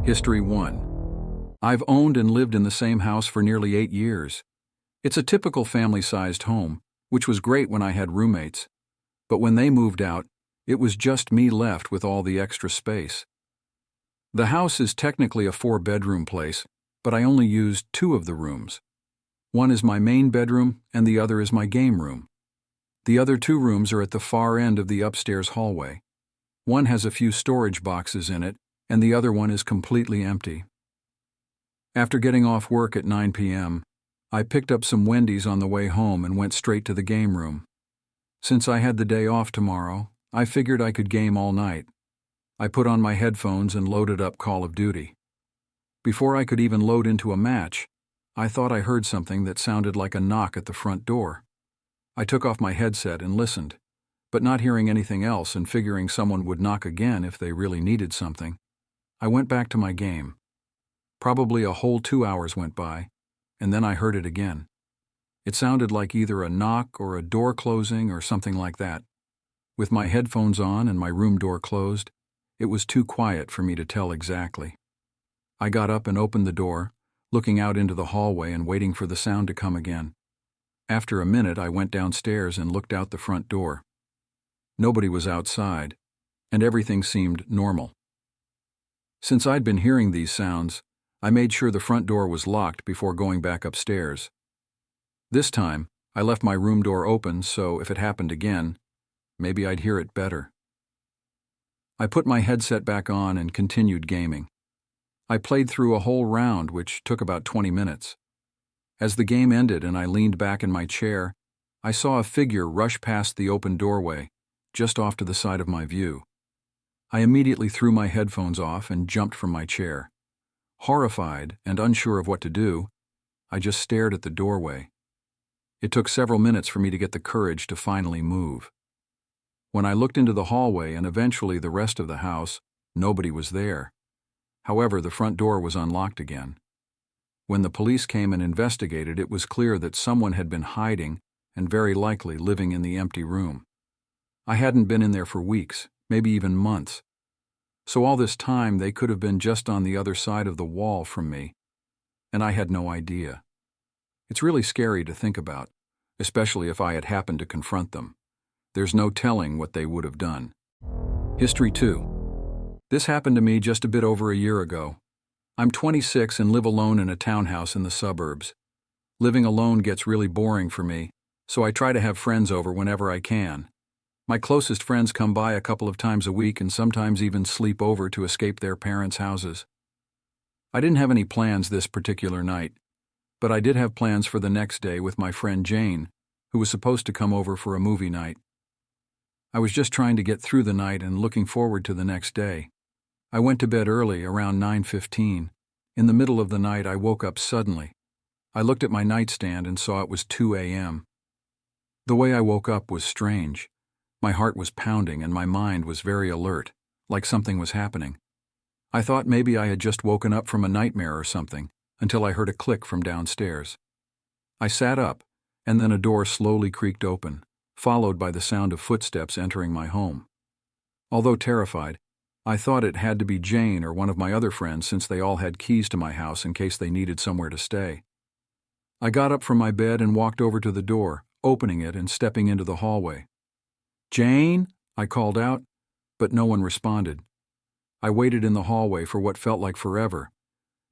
History 1. I've owned and lived in the same house for nearly 8 years. It's a typical family-sized home, which was great when I had roommates. But when they moved out, it was just me left with all the extra space. The house is technically a 4-bedroom place, but I only used 2 of the rooms. One is my main bedroom and the other is my game room. The other 2 rooms are at the far end of the upstairs hallway. One has a few storage boxes in it, and the other one is completely empty. After getting off work at 9 p.m., I picked up some Wendy's on the way home and went straight to the game room. Since I had the day off tomorrow, I figured I could game all night. I put on my headphones and loaded up Call of Duty. Before I could even load into a match, I thought I heard something that sounded like a knock at the front door. I took off my headset and listened, but not hearing anything else and figuring someone would knock again if they really needed something, I went back to my game. Probably a whole 2 hours went by, and then I heard it again. It sounded like either a knock or a door closing or something like that. With my headphones on and my room door closed, it was too quiet for me to tell exactly. I got up and opened the door, looking out into the hallway and waiting for the sound to come again. After a minute, I went downstairs and looked out the front door. Nobody was outside, and everything seemed normal. Since I'd been hearing these sounds, I made sure the front door was locked before going back upstairs. This time, I left my room door open so if it happened again, maybe I'd hear it better. I put my headset back on and continued gaming. I played through a whole round, which took about 20 minutes. As the game ended and I leaned back in my chair, I saw a figure rush past the open doorway, just off to the side of my view. I immediately threw my headphones off and jumped from my chair. Horrified and unsure of what to do, I just stared at the doorway. It took several minutes for me to get the courage to finally move. When I looked into the hallway and eventually the rest of the house, nobody was there. However, the front door was unlocked again. When the police came and investigated, it was clear that someone had been hiding and very likely living in the empty room. I hadn't been in there for weeks, maybe even months. So all this time they could have been just on the other side of the wall from me, and I had no idea. It's really scary to think about, especially if I had happened to confront them. There's no telling what they would have done. History 2. This happened to me just a bit over a year ago. I'm 26 and live alone in a townhouse in the suburbs. Living alone gets really boring for me, so I try to have friends over whenever I can. My closest friends come by a couple of times a week and sometimes even sleep over to escape their parents' houses. I didn't have any plans this particular night, but I did have plans for the next day with my friend Jane, who was supposed to come over for a movie night. I was just trying to get through the night and looking forward to the next day. I went to bed early, around 9:15. In the middle of the night, I woke up suddenly. I looked at my nightstand and saw it was 2 a.m. The way I woke up was strange. My heart was pounding and my mind was very alert, like something was happening. I thought maybe I had just woken up from a nightmare or something, until I heard a click from downstairs. I sat up, and then a door slowly creaked open, followed by the sound of footsteps entering my home. Although terrified, I thought it had to be Jane or one of my other friends since they all had keys to my house in case they needed somewhere to stay. I got up from my bed and walked over to the door, opening it and stepping into the hallway. "Jane?" I called out, but no one responded. I waited in the hallway for what felt like forever,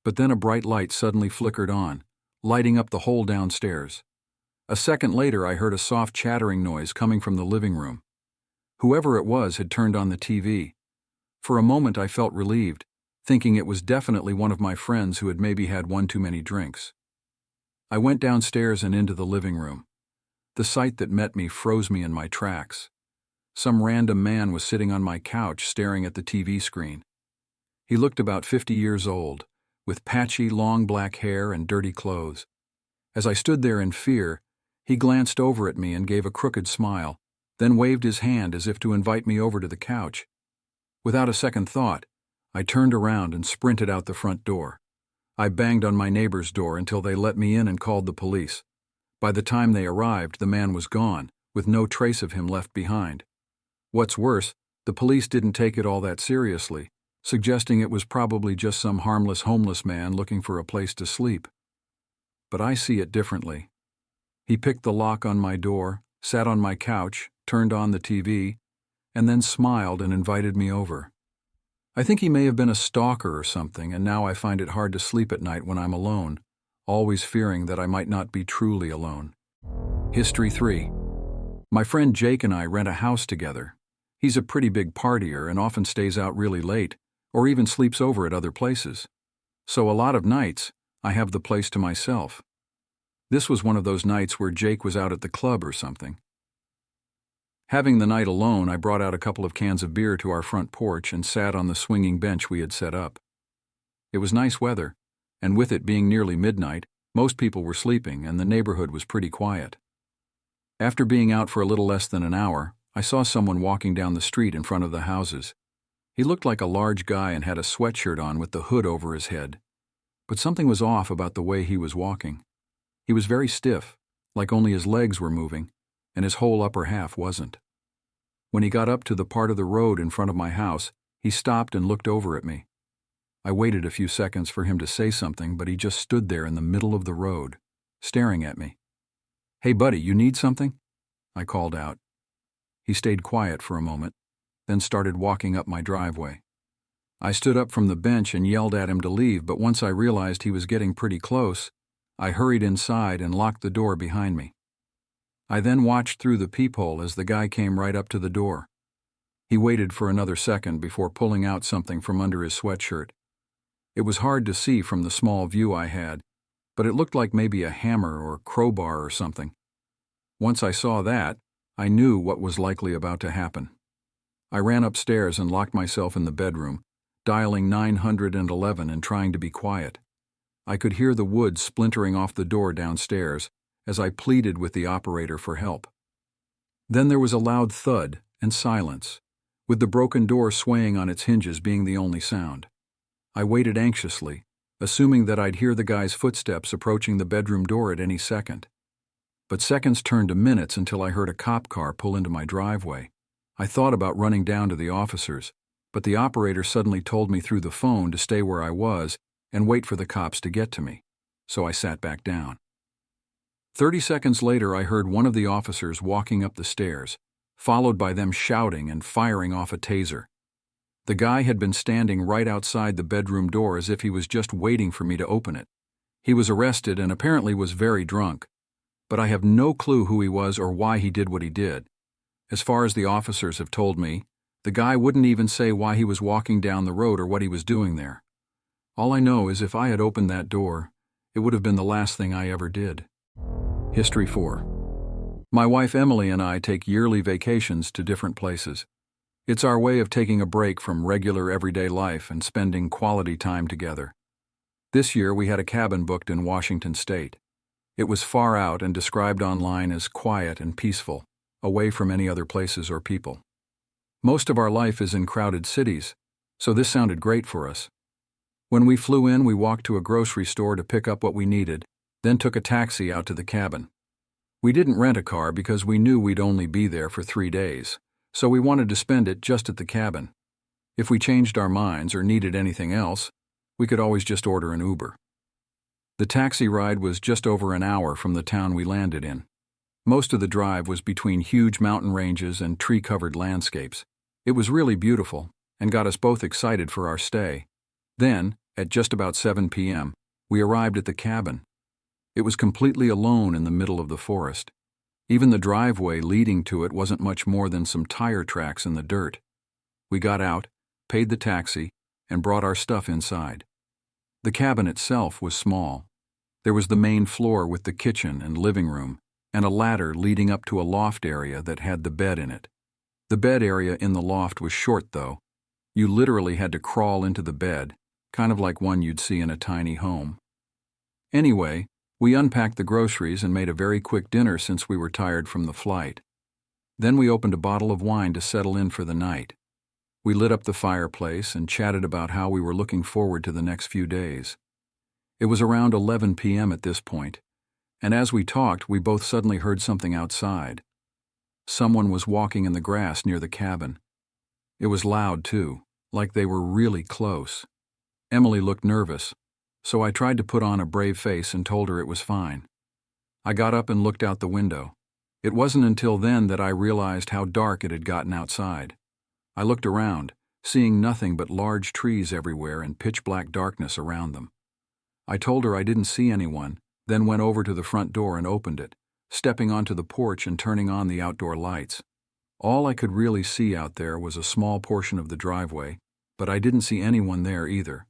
but then a bright light suddenly flickered on, lighting up the whole downstairs. A second later, I heard a soft chattering noise coming from the living room. Whoever it was had turned on the TV. For a moment I felt relieved, thinking it was definitely one of my friends who had maybe had one too many drinks. I went downstairs and into the living room. The sight that met me froze me in my tracks. Some random man was sitting on my couch staring at the TV screen. He looked about 50 years old, with patchy, long black hair and dirty clothes. As I stood there in fear, he glanced over at me and gave a crooked smile, then waved his hand as if to invite me over to the couch. Without a second thought, I turned around and sprinted out the front door. I banged on my neighbor's door until they let me in and called the police. By the time they arrived, the man was gone, with no trace of him left behind. What's worse, the police didn't take it all that seriously, suggesting it was probably just some harmless homeless man looking for a place to sleep. But I see it differently. He picked the lock on my door, sat on my couch, turned on the TV, and then smiled and invited me over. I think he may have been a stalker or something, and now I find it hard to sleep at night when I'm alone, always fearing that I might not be truly alone. History 3. My friend Jake and I rent a house together. He's a pretty big partier and often stays out really late, or even sleeps over at other places. So a lot of nights, I have the place to myself. This was one of those nights where Jake was out at the club or something. Having the night alone, I brought out a couple of cans of beer to our front porch and sat on the swinging bench we had set up. It was nice weather, and with it being nearly midnight, most people were sleeping and the neighborhood was pretty quiet. After being out for a little less than an hour, I saw someone walking down the street in front of the houses. He looked like a large guy and had a sweatshirt on with the hood over his head. But something was off about the way he was walking. He was very stiff, like only his legs were moving, and his whole upper half wasn't. When he got up to the part of the road in front of my house, he stopped and looked over at me. I waited a few seconds for him to say something, but he just stood there in the middle of the road, staring at me. "Hey buddy, you need something?" I called out. He stayed quiet for a moment, then started walking up my driveway. I stood up from the bench and yelled at him to leave, but once I realized he was getting pretty close, I hurried inside and locked the door behind me. I then watched through the peephole as the guy came right up to the door. He waited for another second before pulling out something from under his sweatshirt. It was hard to see from the small view I had, but it looked like maybe a hammer or crowbar or something. Once I saw that, I knew what was likely about to happen. I ran upstairs and locked myself in the bedroom, dialing 911 and trying to be quiet. I could hear the wood splintering off the door downstairs as I pleaded with the operator for help. Then there was a loud thud and silence, with the broken door swaying on its hinges being the only sound. I waited anxiously, assuming that I'd hear the guy's footsteps approaching the bedroom door at any second. But seconds turned to minutes until I heard a cop car pull into my driveway. I thought about running down to the officers, but the operator suddenly told me through the phone to stay where I was and wait for the cops to get to me, so I sat back down. 30 seconds later, I heard one of the officers walking up the stairs, followed by them shouting and firing off a taser. The guy had been standing right outside the bedroom door as if he was just waiting for me to open it. He was arrested and apparently was very drunk, but I have no clue who he was or why he did what he did. As far as the officers have told me, the guy wouldn't even say why he was walking down the road or what he was doing there. All I know is if I had opened that door, it would have been the last thing I ever did. History 4. My wife Emily and I take yearly vacations to different places. It's our way of taking a break from regular everyday life and spending quality time together. This year we had a cabin booked in Washington State. It was far out and described online as quiet and peaceful, away from any other places or people. Most of our life is in crowded cities, so this sounded great for us. When we flew in, we walked to a grocery store to pick up what we needed, then took a taxi out to the cabin. We didn't rent a car because we knew we'd only be there for 3 days, so we wanted to spend it just at the cabin. If we changed our minds or needed anything else, we could always just order an Uber. The taxi ride was just over an hour from the town we landed in. Most of the drive was between huge mountain ranges and tree-covered landscapes. It was really beautiful and got us both excited for our stay. Then, at just about 7 p.m., we arrived at the cabin. It was completely alone in the middle of the forest. Even the driveway leading to it wasn't much more than some tire tracks in the dirt. We got out, paid the taxi, and brought our stuff inside. The cabin itself was small. There was the main floor with the kitchen and living room, and a ladder leading up to a loft area that had the bed in it. The bed area in the loft was short, though. You literally had to crawl into the bed, kind of like one you'd see in a tiny home. Anyway, we unpacked the groceries and made a very quick dinner since we were tired from the flight. Then we opened a bottle of wine to settle in for the night. We lit up the fireplace and chatted about how we were looking forward to the next few days. It was around 11 p.m. at this point, and as we talked, we both suddenly heard something outside. Someone was walking in the grass near the cabin. It was loud, too, like they were really close. Emily looked nervous, so I tried to put on a brave face and told her it was fine. I got up and looked out the window. It wasn't until then that I realized how dark it had gotten outside. I looked around, seeing nothing but large trees everywhere and pitch-black darkness around them. I told her I didn't see anyone, then went over to the front door and opened it, stepping onto the porch and turning on the outdoor lights. All I could really see out there was a small portion of the driveway, but I didn't see anyone there either.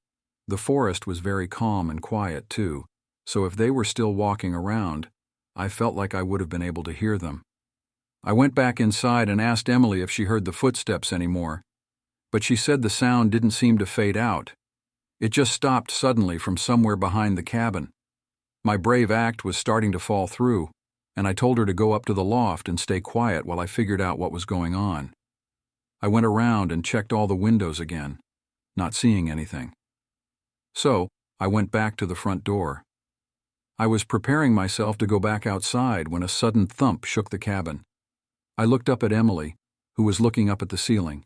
The forest was very calm and quiet too, so if they were still walking around, I felt like I would have been able to hear them. I went back inside and asked Emily if she heard the footsteps anymore, but she said the sound didn't seem to fade out. It just stopped suddenly from somewhere behind the cabin. My brave act was starting to fall through, and I told her to go up to the loft and stay quiet while I figured out what was going on. I went around and checked all the windows again, not seeing anything. So, I went back to the front door. I was preparing myself to go back outside when a sudden thump shook the cabin. I looked up at Emily, who was looking up at the ceiling.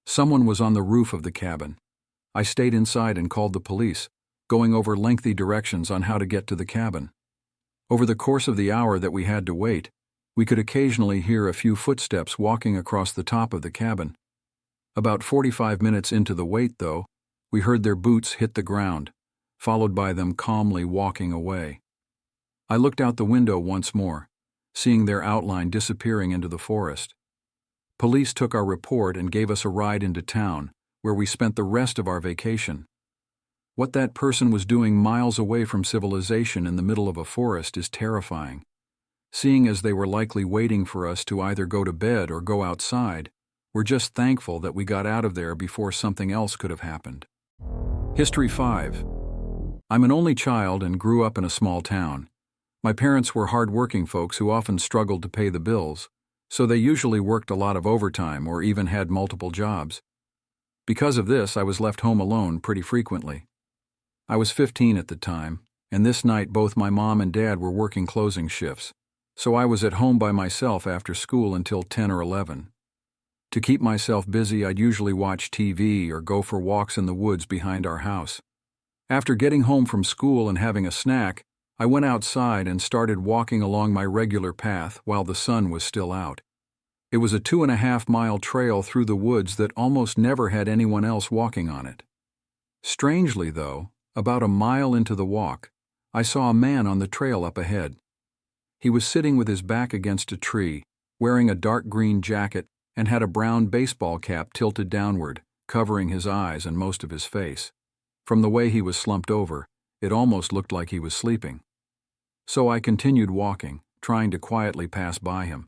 Someone was on the roof of the cabin. I stayed inside and called the police, going over lengthy directions on how to get to the cabin. Over the course of the hour that we had to wait, we could occasionally hear a few footsteps walking across the top of the cabin. About 45 minutes into the wait, though, we heard their boots hit the ground, followed by them calmly walking away. I looked out the window once more, seeing their outline disappearing into the forest. Police took our report and gave us a ride into town, where we spent the rest of our vacation. What that person was doing miles away from civilization in the middle of a forest is terrifying. Seeing as they were likely waiting for us to either go to bed or go outside, we're just thankful that we got out of there before something else could have happened. History 5. I'm an only child and grew up in a small town. My parents were hard-working folks who often struggled to pay the bills, so they usually worked a lot of overtime or even had multiple jobs. Because of this, I was left home alone pretty frequently. I was 15 at the time, and this night both my mom and dad were working closing shifts, so I was at home by myself after school until 10 or 11. To keep myself busy, I'd usually watch TV or go for walks in the woods behind our house. After getting home from school and having a snack, I went outside and started walking along my regular path while the sun was still out. It was a 2.5-mile trail through the woods that almost never had anyone else walking on it. Strangely, though, about a mile into the walk, I saw a man on the trail up ahead. He was sitting with his back against a tree, wearing a dark green jacket and had a brown baseball cap tilted downward, covering his eyes and most of his face. From the way he was slumped over, it almost looked like he was sleeping. So I continued walking, trying to quietly pass by him.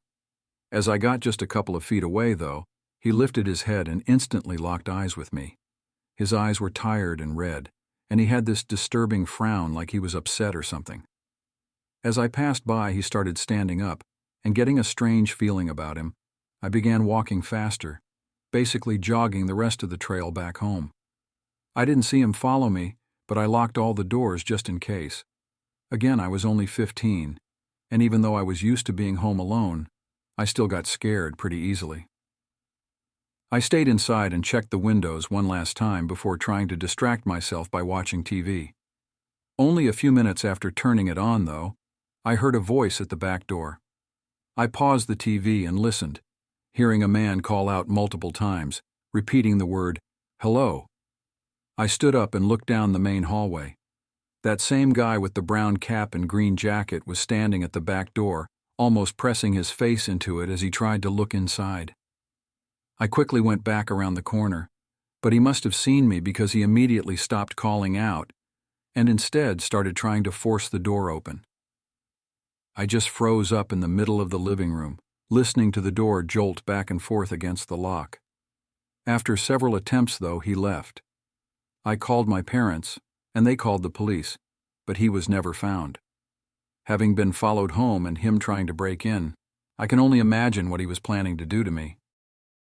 As I got just a couple of feet away, though, he lifted his head and instantly locked eyes with me. His eyes were tired and red, and he had this disturbing frown like he was upset or something. As I passed by, he started standing up, and getting a strange feeling about him, I began walking faster, basically jogging the rest of the trail back home. I didn't see him follow me, but I locked all the doors just in case. Again, I was only 15, and even though I was used to being home alone, I still got scared pretty easily. I stayed inside and checked the windows one last time before trying to distract myself by watching TV. Only a few minutes after turning it on, though, I heard a voice at the back door. I paused the TV and listened, hearing a man call out multiple times, repeating the word, "Hello." I stood up and looked down the main hallway. That same guy with the brown cap and green jacket was standing at the back door, almost pressing his face into it as he tried to look inside. I quickly went back around the corner, but he must have seen me because he immediately stopped calling out and instead started trying to force the door open. I just froze up in the middle of the living room, listening to the door jolt back and forth against the lock. After several attempts, though, he left. I called my parents, and they called the police, but he was never found. Having been followed home and him trying to break in, I can only imagine what he was planning to do to me.